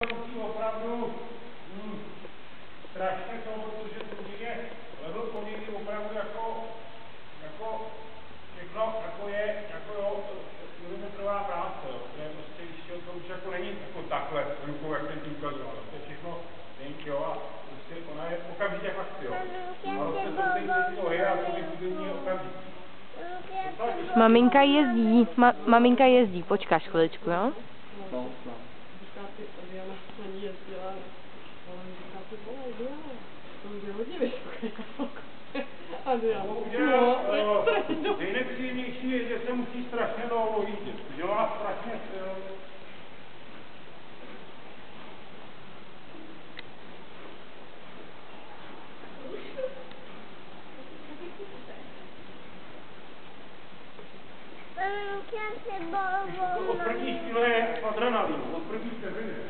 Musí opravdu strašně to, protože samozřejmě level konění opravdu jako všechno, jako jo, kilometrová práce, jo. To je prostě, když to už jako není jako takhle rukou, jak jsem ti ukazoval, to je všechno denky, jo, a prostě ona je okamžitě fakt, jo. A prostě jsou ty nohy a to vybudení je okamžitě. Maminka jezdí, počkáš chviličku, jo? No. Říká si, Diana na ní jezdila, ale říká si, Diana, to už je hodně vysoké. A Diana, nejnepříjemnější je, že se musí strašně dlouho jíst, že vás strašně od první chvíle je adrenalin, od první vteřiny.